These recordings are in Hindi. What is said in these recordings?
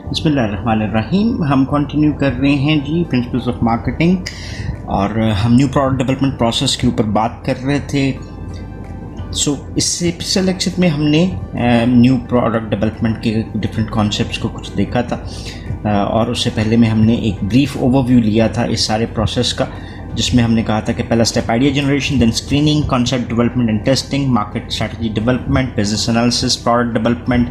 बिस्मिल्लाहिर्रहमानिर्रहीम। हम कंटिन्यू कर रहे हैं जी प्रिंसिपल्स ऑफ मार्केटिंग, और हम न्यू प्रोडक्ट डेवलपमेंट प्रोसेस के ऊपर बात कर रहे थे। इससे पिछले लेक्चर में हमने न्यू प्रोडक्ट डेवलपमेंट के डिफरेंट कॉन्सेप्ट्स को कुछ देखा था, और उससे पहले में हमने एक ब्रीफ ओवरव्यू लिया था इस सारे प्रोसेस का, जिसमें हमने कहा था कि पहला step idea generation, then screening, concept development and testing, market strategy development, business analysis, product development,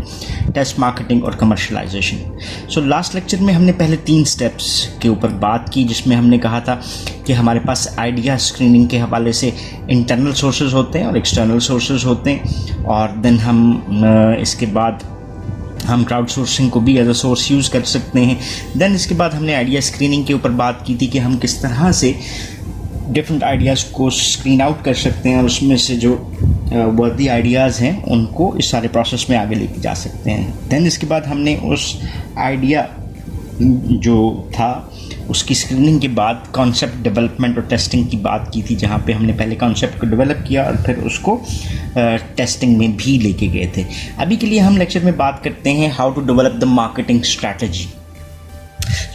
test marketing और कमर्शलाइजेशन। लास्ट लेक्चर में हमने पहले 3 स्टेप्स के ऊपर बात की, जिसमें हमने कहा था कि हमारे पास आइडिया स्क्रीनिंग के हवाले से इंटरनल सोर्सेज होते हैं और एक्सटर्नल सोर्सेज होते हैं, और देन हम इसके बाद हम क्राउड सोर्सिंग को भी एज अ सोर्स यूज़ कर सकते हैं। देन इसके बाद हमने आइडिया स्क्रीनिंग के ऊपर बात की थी कि हम किस तरह से डिफरेंट आइडियाज़ को स्क्रीन आउट कर सकते हैं और उसमें से जो वर्दी आइडियाज़ हैं उनको इस सारे प्रोसेस में आगे लेके जा सकते हैं। देन इसके बाद हमने उस आइडिया जो था उसकी स्क्रीनिंग के बाद कॉन्सेप्ट डेवलपमेंट और टेस्टिंग की बात की थी, जहाँ पे हमने पहले कॉन्सेप्ट को डेवलप किया और फिर उसको टेस्टिंग में भी लेके गए थे। अभी के लिए हम लेक्चर में बात करते हैं how to develop the marketing strategy.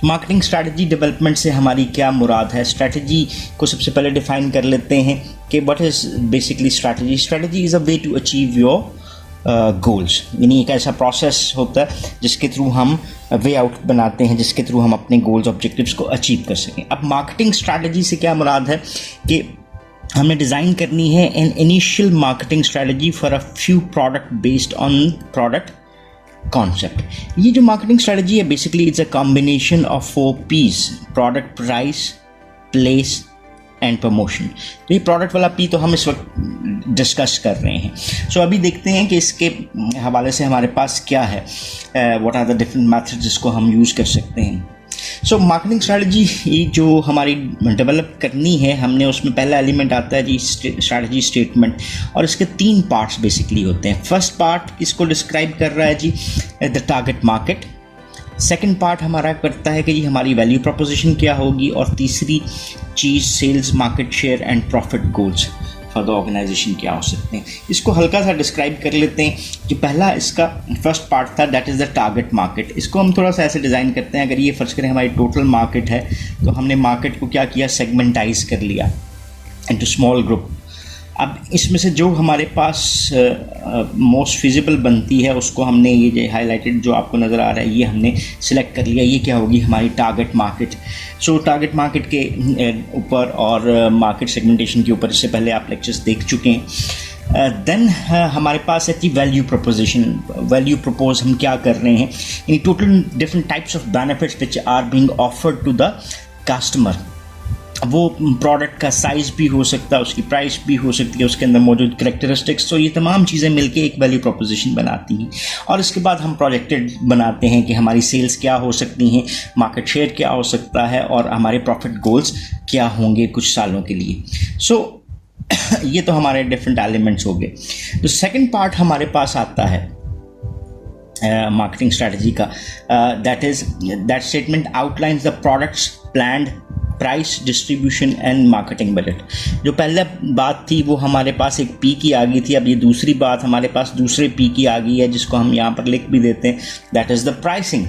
Marketing strategy development से हमारी क्या मुराद है? स्ट्रैटेजी को सबसे पहले डिफाइन कर लेते हैं कि what is basically strategy. Strategy is a way to achieve your goals, यानी एक ऐसा प्रोसेस होता है जिसके थ्रू हम वे आउट बनाते हैं, जिसके थ्रू हम अपने गोल्स ऑब्जेक्टिव्स को अचीव कर सकें। अब मार्केटिंग स्ट्रैटेजी से क्या मुराद है कि हमें डिज़ाइन करनी है an initial marketing strategy for a few product based on product concept. ये जो मार्केटिंग स्ट्रैटेजी है basically it's a combination of 4 P's: product, price, place and promotion. तो ये प्रोडक्ट वाला पी तो हम इस वक्त डिस्कस कर रहे हैं। अभी देखते हैं कि इसके हवाले से हमारे पास क्या है, what are the different methods जिसको हम यूज़ कर सकते हैं। मार्केटिंग स्ट्रैटेजी जो हमारी डेवलप करनी है, हमने उसमें पहला एलिमेंट आता है जी स्ट्रैटेजी स्टेटमेंट, और इसके 3 पार्ट्स बेसिकली होते हैं। फर्स्ट पार्ट इसको डिस्क्राइब कर रहा है जी the target market. Second part हमारा करता है कि जी हमारी वैल्यू प्रोपोजिशन क्या होगी, और तीसरी चीज़ sales, market share and profit goals for the organisation क्या हो सकते हैं। इसको हल्का सा डिस्क्राइब कर लेते हैं। जो पहला इसका फर्स्ट पार्ट था that is the target market. इसको हम थोड़ा सा ऐसे डिज़ाइन करते हैं, अगर ये फर्ज करें हमारी टोटल मार्केट है तो हमने मार्केट को क्या किया, सेगमेंटाइज कर लिया इनटू स्मॉल ग्रुप। अब इसमें से जो हमारे पास मोस्ट फिजिबल बनती है उसको हमने ये जो हाईलाइटेड जो आपको नज़र आ रहा है ये हमने सिलेक्ट कर लिया। ये क्या होगी, हमारी टारगेट मार्केट। टारगेट मार्केट के ऊपर और मार्केट सेगमेंटेशन के ऊपर इससे पहले आप लेक्चर्स देख चुके हैं। देन हमारे पास है कि वैल्यू प्रोपोजिशन। वैल्यू प्रपोज हम क्या कर रहे हैं, in total different types of benefits which are being offered to the customer. वो प्रोडक्ट का साइज़ भी हो सकता है, उसकी प्राइस भी हो सकती है, उसके अंदर मौजूद करैक्टरिस्टिक्स। ये तमाम चीज़ें मिलके एक वैल्यू प्रोपोजिशन बनाती हैं। और इसके बाद हम प्रोजेक्टेड बनाते हैं कि हमारी सेल्स क्या हो सकती हैं, मार्केट शेयर क्या हो सकता है, और हमारे प्रॉफिट गोल्स क्या होंगे कुछ सालों के लिए। ये तो हमारे डिफरेंट एलिमेंट्स हो गए। तो सेकेंड पार्ट हमारे पास आता है मार्केटिंग स्ट्रैटेजी का, that statement outlines the products, planned price, distribution and marketing budget. जो पहले बात थी वो हमारे पास एक पी की आ गई थी, अब ये दूसरी बात हमारे पास दूसरे पी की आ गई है, जिसको हम यहाँ पर लिख भी देते हैं, दैट इज़ द प्राइसिंग।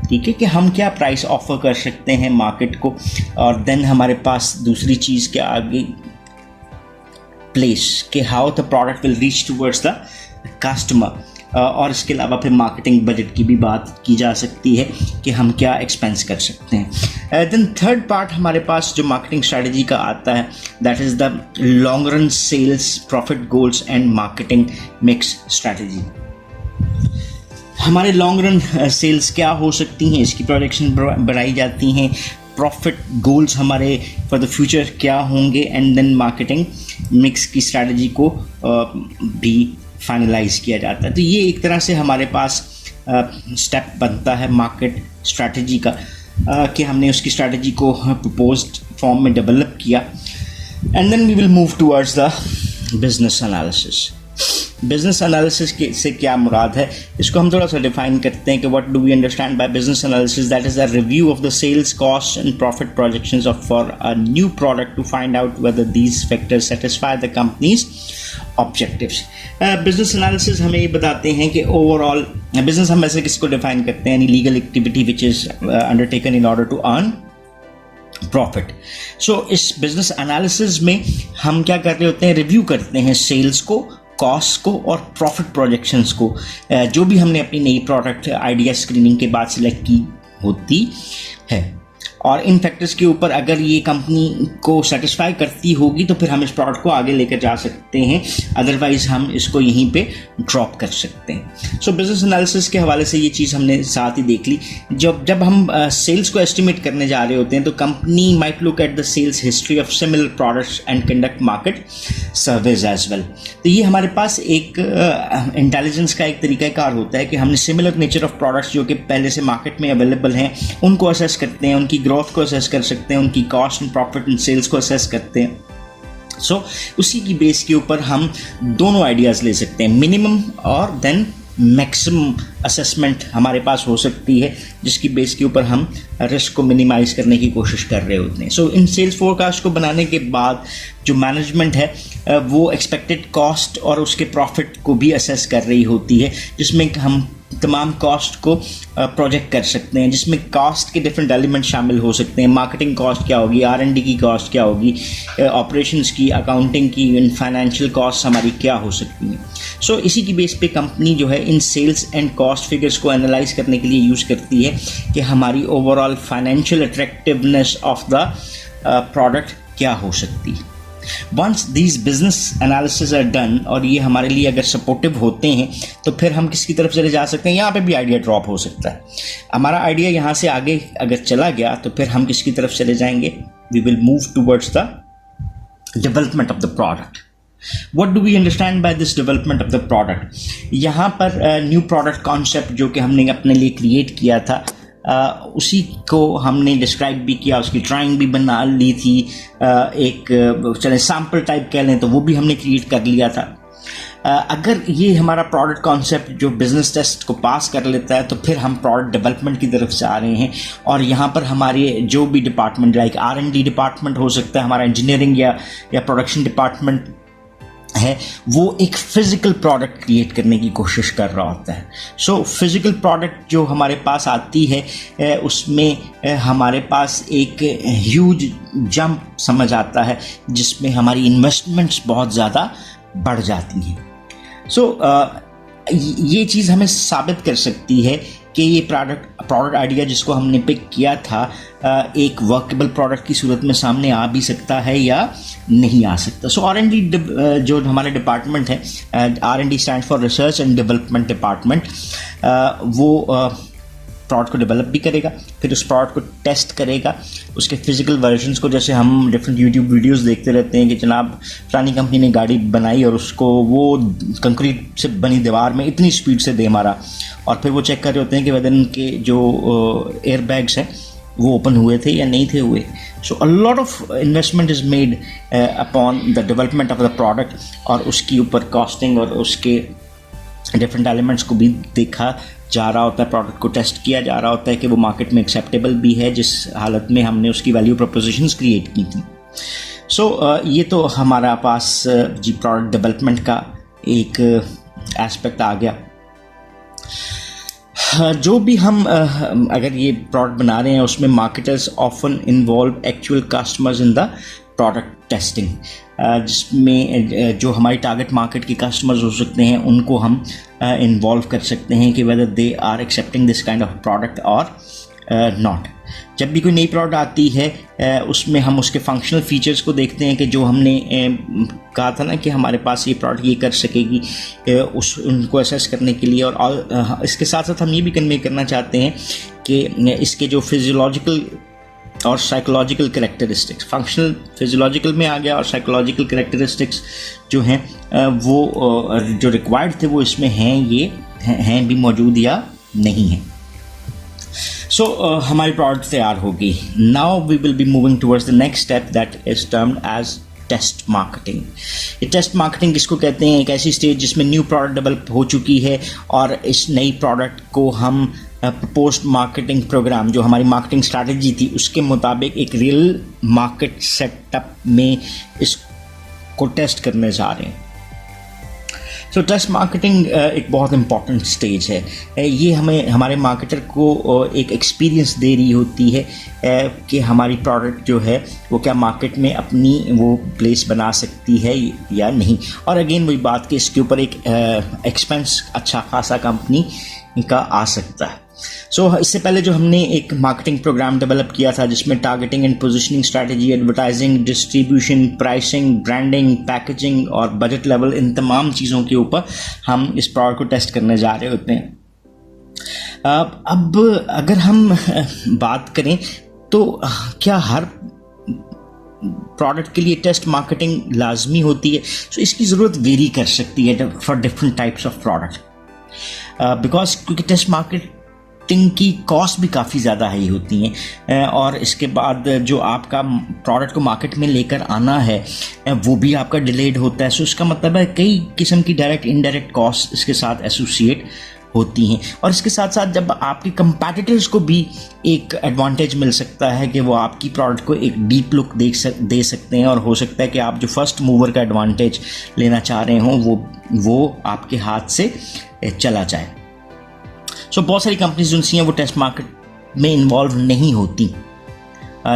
ठीक है, कि हम क्या प्राइस ऑफर कर सकते हैं मार्केट को। और देन हमारे पास दूसरी चीज़ क्या आ गई, प्लेस, कि how the product will reach towards the customer. और इसके अलावा फिर मार्केटिंग बजट की भी बात की जा सकती है कि हम क्या एक्सपेंस कर सकते हैं। देन थर्ड पार्ट हमारे पास जो मार्केटिंग स्ट्रैटेजी का आता है that is the long run sales, profit goals and marketing mix strategy. हमारे लॉन्ग रन सेल्स क्या हो सकती हैं, इसकी प्रोजेक्शन बढ़ाई जाती हैं। प्रॉफिट गोल्स हमारे फॉर द फ्यूचर क्या होंगे, एंड देन मार्केटिंग मिक्स की स्ट्रैटेजी को भी फाइनलाइज किया जाता है। तो ये एक तरह से हमारे पास स्टेप बनता है मार्केट स्ट्रैटेजी का, कि हमने उसकी स्ट्रैटेजी को प्रपोज्ड फॉर्म में डेवलप किया। And then we will move towards the business analysis. Business analysis से क्या मुराद है, इसको हम थोड़ा सा डिफाइन करते हैं कि what do we understand by business analysis. That is a review of the sales, cost and profit projections of for a new product to find out whether these factors satisfy the company's objectives. Business analysis हमें ये बताते हैं कि ओवरऑल बिजनेस हम वैसे किसको डिफाइन करते हैं, any legal activity which is undertaken in order to earn profit. So इस बिजनेस एनालिसिस में हम क्या कर रहे होते हैं, रिव्यू करते हैं सेल्स को, कॉस्ट को और प्रॉफिट प्रोजेक्शंस को, जो भी हमने अपनी नई प्रोडक्ट आइडिया स्क्रीनिंग के बाद सिलेक्ट की होती है। और इन फैक्टर्स के ऊपर अगर ये कंपनी को सेटिस्फाई करती होगी तो फिर हम इस प्रोडक्ट को आगे लेकर जा सकते हैं, अदरवाइज हम इसको यहीं पे ड्रॉप कर सकते हैं। सो बिजनेस एनालिसिस के हवाले से ये चीज़ हमने साथ ही देख ली। जब हम सेल्स को एस्टिमेट करने जा रहे होते हैं तो company might look at the sales history of similar products and conduct market surveys as well. तो ये हमारे पास एक इंटेलिजेंस का एक तरीक़ाकार होता है कि हमने सिमिलर नेचर ऑफ प्रोडक्ट्स जो कि पहले से मार्केट में अवेलेबल हैं उनको असेस करते हैं, उनकी ग्रोथ को असेस कर सकते हैं, उनकी cost and profit and sales को असेस करते हैं। सो उसी की बेस के ऊपर हम दोनों आइडियाज़ ले सकते हैं, मिनिमम और देन मैक्सिमम असेसमेंट हमारे पास हो सकती है, जिसकी बेस के ऊपर हम रिस्क को मिनिमाइज़ करने की कोशिश कर रहे होते हैं। सो इन सेल्स फोरकास्ट को बनाने के बाद जो मैनेजमेंट है वो एक्सपेक्टेड कॉस्ट और उसके प्रॉफिट को भी असेस कर रही होती है, जिसमें हम तमाम कॉस्ट को प्रोजेक्ट कर सकते हैं, जिसमें कॉस्ट के डिफरेंट एलिमेंट शामिल हो सकते हैं। मार्केटिंग कॉस्ट क्या होगी, R&D की कॉस्ट क्या होगी, ऑपरेशंस की, अकाउंटिंग की, फाइनेंशियल कॉस्ट हमारी क्या हो सकती हैं। सो इसी की बेस पे कंपनी जो है in sales and cost figures को एनालाइज करने के लिए यूज़ करती है कि हमारी overall financial attractiveness of the product क्या हो सकती है। Once these business analysis are done और ये हमारे लिए अगर सपोर्टिव होते हैं तो फिर हम किसकी तरफ चले जा सकते हैं, यहाँ पे भी आइडिया ड्रॉप हो सकता है। हमारा आइडिया यहाँ से आगे अगर चला गया तो फिर हम किसकी तरफ चले जाएंगे, we will move towards the development of the product. What do we understand by this development of the product? यहाँ पर न्यू प्रोडक्ट कॉन्सेप्ट जो कि हमने अपने लिए क्रिएट किया था उसी को हमने डिस्क्राइब भी किया, उसकी ड्राइंग भी बना ली थी, एक चले सैम्पल टाइप कह लें तो वो भी हमने क्रिएट कर लिया था। अगर ये हमारा प्रोडक्ट कॉन्सेप्ट जो बिज़नेस टेस्ट को पास कर लेता है तो फिर हम प्रोडक्ट डेवलपमेंट की तरफ से आ रहे हैं और यहाँ पर हमारे जो भी डिपार्टमेंट लाइक R&D डिपार्टमेंट हो सकता है, हमारा इंजीनियरिंग या प्रोडक्शन डिपार्टमेंट है, वो एक फिज़िकल प्रोडक्ट क्रिएट करने की कोशिश कर रहा होता है। सो फिज़िकल प्रोडक्ट जो हमारे पास आती है उसमें हमारे पास एक ह्यूज जंप समझ आता है जिसमें हमारी इन्वेस्टमेंट्स बहुत ज़्यादा बढ़ जाती हैं। सो ये चीज़ हमें साबित कर सकती है कि ये प्रोडक्ट आइडिया जिसको हमने पिक किया था एक वर्केबल प्रोडक्ट की सूरत में सामने आ भी सकता है या नहीं आ सकता। सो R&D जो हमारा डिपार्टमेंट है, R&D stand for research and development department, वो प्रोडक्ट को डेवलप भी करेगा, फिर उस प्रोडक्ट को टेस्ट करेगा, उसके फिजिकल वर्जन्स को, जैसे हम डिफरेंट यूट्यूब वीडियोस देखते रहते हैं कि जनाब फलानी कंपनी ने गाड़ी बनाई और उसको वो कंक्रीट से बनी दीवार में इतनी स्पीड से दे मारा, और फिर वो चेक कर रहे होते हैं कि वजन के जो एयर बैग्स हैं वो ओपन हुए थे या नहीं थे हुए। So a lot of investment is made upon the development of the product, और उसके ऊपर कॉस्टिंग और उसके डिफरेंट एलिमेंट्स को भी देखा जा रहा होता है, प्रोडक्ट को टेस्ट किया जा रहा होता है कि वो मार्केट में एक्सेप्टेबल भी है जिस हालत में हमने उसकी वैल्यू प्रोपोजिशंस क्रिएट की थी। सो ये तो हमारा पास जी प्रोडक्ट डेवलपमेंट का एक एस्पेक्ट आ गया। जो भी हम अगर ये प्रोडक्ट बना रहे हैं उसमें marketers often involve actual customers in the product testing, जिसमें जो हमारी टारगेट मार्केट के कस्टमर्स हो सकते हैं उनको हम इन्वॉल्व कर सकते हैं कि whether they are accepting this kind of product और नॉट। जब भी कोई नई प्रोडक्ट आती है उसमें हम उसके फंक्शनल फीचर्स को देखते हैं कि जो हमने कहा था ना कि हमारे पास ये प्रोडक्ट ये कर सकेगी, उनको असेस करने के लिए। और इसके साथ साथ हम ये भी कन्वे करना चाहते हैं कि इसके जो फिजियोलॉजिकल और साइकोलॉजिकल कैरेक्टरिस्टिक्स, फंक्शनल फिजियोलॉजिकल में आ गया और साइकोलॉजिकल कैरेक्टरिस्टिक्स जो हैं वो जो रिक्वायर्ड थे वो इसमें हैं, ये हैं भी मौजूद या नहीं हैं। सो हमारी प्रोडक्ट तैयार होगी। Now we will be moving towards the next step that is termed as test marketing. ये टेस्ट मार्केटिंग किसको कहते हैं? एक ऐसी स्टेज जिसमें न्यू प्रोडक्ट डेवलप हो चुकी है और इस नई प्रोडक्ट को हम प्रपोज्ड मार्केटिंग प्रोग्राम, जो हमारी मार्केटिंग स्ट्रैटेजी थी उसके मुताबिक एक रियल मार्केट सेटअप में इसको टेस्ट करने जा रहे हैं। सो टेस्ट मार्केटिंग एक बहुत इम्पॉर्टेंट स्टेज है। ये हमें हमारे मार्केटर को एक एक्सपीरियंस दे रही होती है कि हमारी प्रोडक्ट जो है वो क्या मार्केट में अपनी वो प्लेस बना सकती है या नहीं। और अगेन वही बात कि इसके ऊपर एक एक्सपेंस अच्छा खासा कंपनी का आ सकता है। इससे पहले जो हमने एक मार्केटिंग प्रोग्राम डेवलप किया था जिसमें targeting and positioning strategy, advertising, distribution, pricing, branding, packaging और बजट लेवल, इन तमाम चीज़ों के ऊपर हम इस प्रोडक्ट को टेस्ट करने जा रहे होते हैं। अब अगर हम बात करें तो क्या हर प्रोडक्ट के लिए टेस्ट मार्केटिंग लाजमी होती है? सो इसकी ज़रूरत वेरी कर सकती है for different types of product, because क्योंकि टेस्ट मार्केटिंग की कॉस्ट भी काफ़ी ज़्यादा हाई होती हैं और इसके बाद जो आपका प्रोडक्ट को मार्केट में लेकर आना है वो भी आपका डिलेड होता है। सो इसका मतलब है कई किस्म की डायरेक्ट इनडायरेक्ट कॉस्ट इसके साथ एसोसिएट होती हैं। और इसके साथ साथ जब आपके कंपैटिटर्स को भी एक एडवांटेज मिल सकता है कि वो आपकी प्रोडक्ट को एक डीप लुक दे सकते हैं, और हो सकता है कि आप जो फर्स्ट मूवर का एडवांटेज लेना चाह रहे हों वो आपके हाथ से चला जाए। बहुत सारी कंपनीज जो हैं वो टेस्ट मार्केट में इन्वॉल्व नहीं होती।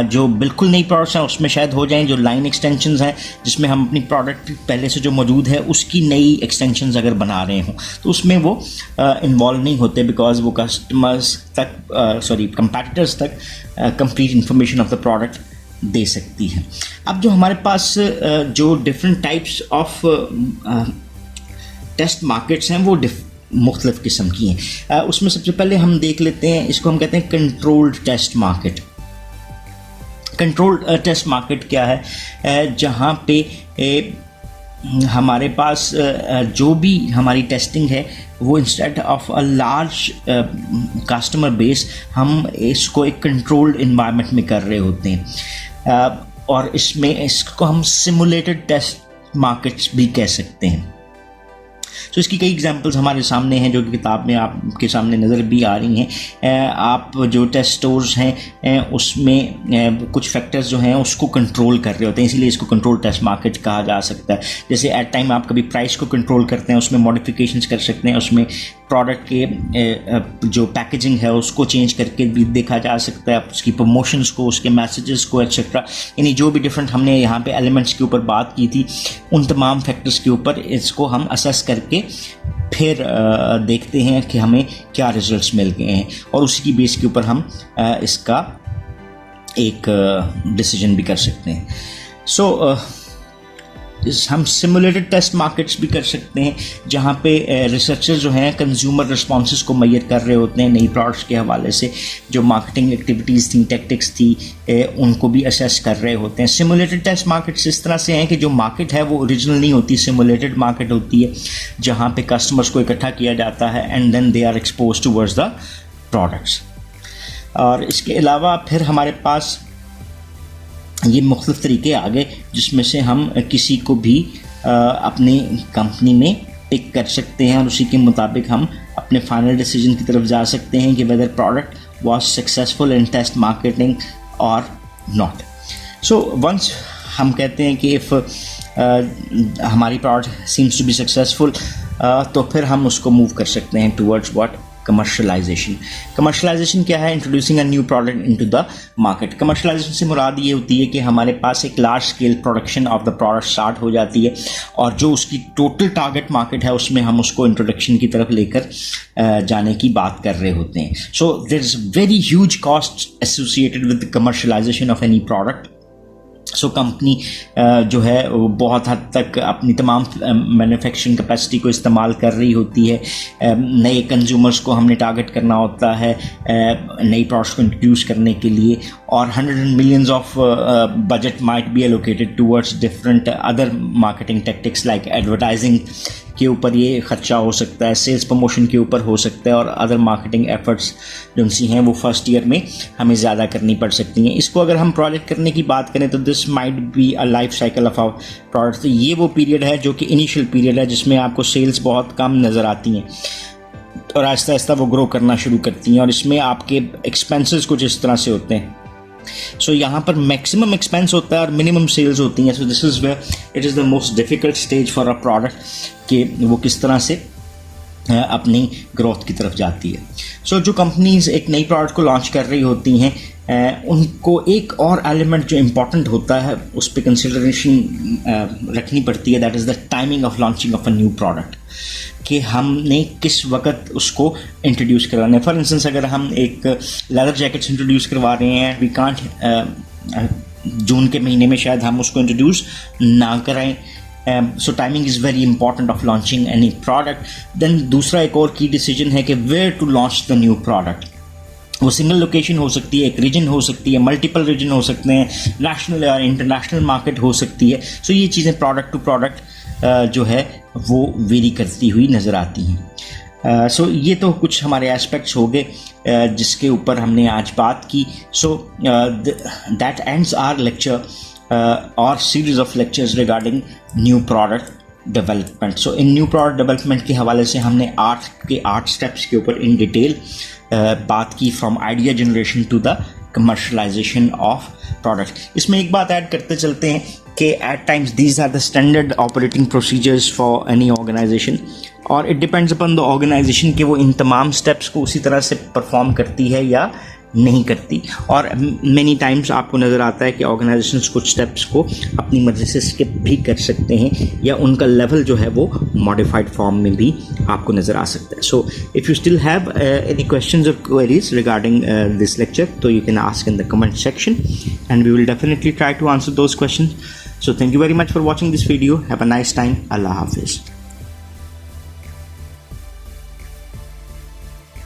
जो बिल्कुल नई प्रोडक्ट्स हैं उसमें शायद हो जाएं, जो लाइन एक्सटेंशंस हैं जिसमें हम अपनी प्रोडक्ट पहले से जो मौजूद है उसकी नई एक्सटेंशंस अगर बना रहे हों तो उसमें वो इन्वॉल्व नहीं होते, बिकॉज वो कंपैटिटर्स तक complete information of the product दे सकती है। अब जो हमारे पास जो different types of test markets हैं वो मुख्तलिफ किस्म की हैं। उसमें सबसे पहले हम देख लेते हैं, इसको हम कहते हैं controlled test market. Controlled test market क्या है? जहाँ पे हमारे पास जो भी हमारी टेस्टिंग है वो instead of a large customer base हम इसको एक कंट्रोल्ड इन्वायरमेंट में कर रहे होते हैं, और इसको हम सिमुलेटेड टेस्ट मार्केट्स भी कह सकते हैं। इसकी कई एग्जांपल्स हमारे सामने हैं जो कि किताब में आपके सामने नज़र भी आ रही हैं। आप जो टेस्ट स्टोर्स हैं उसमें कुछ फैक्टर्स जो हैं उसको कंट्रोल कर रहे होते हैं, इसीलिए इसको कंट्रोल टेस्ट मार्केट कहा जा सकता है। जैसे एट टाइम आप कभी प्राइस को कंट्रोल करते हैं, उसमें मॉडिफिकेशंस कर सकते हैं, उसमें प्रोडक्ट के जो पैकेजिंग है उसको चेंज करके भी देखा जा सकता है, उसकी प्रमोशंस को, उसके मैसेजेस को एक्सेट्रा, यानी जो भी डिफरेंट हमने यहाँ पे एलिमेंट्स के ऊपर बात की थी उन तमाम फैक्टर्स के ऊपर इसको हम असेस करके फिर देखते हैं कि हमें क्या रिजल्ट्स मिल गए हैं, और उसी की बेस के ऊपर हम इसका एक डिसीजन भी कर सकते हैं। हम सिमुलेटेड टेस्ट मार्केट्स भी कर सकते हैं जहाँ पे रिसर्चर्स जो हैं कंज्यूमर रिस्पॉन्सेस को मेजर कर रहे होते हैं, नई प्रोडक्ट्स के हवाले से जो मार्केटिंग एक्टिविटीज़ थी, टैक्टिक्स थी, उनको भी असेस कर रहे होते हैं। सिमुलेटेड टेस्ट मार्केट्स इस तरह से हैं कि जो मार्केट है वो ओरिजिनल नहीं होती, सिमुलेटेड मार्केट होती है जहाँ पे कस्टमर्स को इकट्ठा किया जाता है and then they are expose towards the products. और इसके अलावा फिर हमारे पास ये मुख्तलिफ तरीके आ गए जिसमें से हम किसी को भी अपनी कंपनी में पिक कर सकते हैं और उसी के मुताबिक हम अपने फाइनल डिसीजन की तरफ जा सकते हैं कि whether product was successful in test marketing और नॉट। वंस हम कहते हैं कि इफ़ हमारी product seems to be successful तो फिर हम उसको मूव कर सकते हैं टूवर्ड्स व्हाट कमर्शलाइजेशन। कमर्शलाइजेशन क्या है? Introducing a new product into the market. Commercialisation से मुराद ये होती है कि हमारे पास एक large scale production of the product start हो जाती है और जो उसकी टोटल टारगेट मार्केट है उसमें हम उसको इंट्रोडक्शन की तरफ लेकर जाने की बात कर रहे होते हैं। So there is very huge cost associated with the commercialisation of any product. Company जो है वो बहुत हद तक अपनी तमाम मैन्युफैक्चरिंग कैपेसिटी को इस्तेमाल कर रही होती है। नए कंज्यूमर्स को हमने टारगेट करना होता है नई प्रोडक्ट्स को इंट्रोड्यूस करने के लिए, और 100 millions of budget might be allocated towards different other marketing tactics like advertising के ऊपर ये खर्चा हो सकता है, सेल्स प्रमोशन के ऊपर हो सकता है, और अदर मार्केटिंग एफर्ट्स जो सी हैं वो फर्स्ट ईयर में हमें ज़्यादा करनी पड़ सकती हैं। इसको अगर हम प्रोजेक्ट करने की बात करें तो this might be a life cycle of our product. तो ये वो पीरियड है जो कि इनिशियल पीरियड है जिसमें आपको सेल्स बहुत कम नज़र आती हैं और आहिस्ता आहिस्ता वो ग्रो करना शुरू करती हैं, और इसमें आपके एक्सपेंसेस कुछ इस तरह से होते हैं सो यहाँ पर मैक्सिमम एक्सपेंस होता है और मिनिमम सेल्स होती हैं. So this is where it is the most difficult stage for a product कि वो किस तरह से अपनी ग्रोथ की तरफ जाती है. सो जो कंपनीज एक नई प्रोडक्ट को लॉन्च कर रही होती हैं उनको एक और एलिमेंट जो इम्पॉर्टेंट होता है उस पर कंसिडरेशन रखनी पड़ती है. That is the timing of launching of a new product, कि हमने किस वक्त उसको इंट्रोड्यूस करवाना है. फॉर इंस्टेंस अगर हम एक लेदर जैकेट्स इंट्रोड्यूस करवा रहे हैं, वी कांट जून के महीने में शायद हम उसको इंट्रोड्यूस ना कराएं. So timing is very important of launching any product. Then दूसरा एक और की डिसीजन है कि where to launch the new product. वो सिंगल लोकेशन हो सकती है, एक रीजन हो सकती है, मल्टीपल रीजन हो सकते हैं, नेशनल या इंटरनेशनल मार्केट हो सकती है. सो ये चीज़ें प्रोडक्ट टू प्रोडक्ट जो है वो वेरी करती हुई नज़र आती हैं. सो ये तो कुछ हमारे एस्पेक्ट्स हो गए जिसके ऊपर हमने आज बात की. So that ends our lecture और series of lectures regarding new product development. So in new product development के हवाले से हमने 8 स्टेप्स के ऊपर इन डिटेल बात की, from idea generation to the commercialisation of product. इसमें एक बात ऐड करते चलते हैं कि at times these are the standard operating procedures for any organisation, और it depends upon the organisation कि वो इन तमाम स्टेप्स को उसी तरह से परफॉर्म करती है या नहीं करती. और मेनी टाइम्स आपको नज़र आता है कि ऑर्गेनाइजेशंस कुछ स्टेप्स को अपनी मर्ज़ी से स्किप भी कर सकते हैं या उनका लेवल जो है वो मॉडिफाइड फॉर्म में भी आपको नज़र आ सकता है. So if you still have any questions और क्वेरीज रिगार्डिंग दिस लेक्चर, तो you can ask in the comment section and we will definitely try to answer those questions. So thank you very much for watching this video. Have a nice time. Allah Hafiz.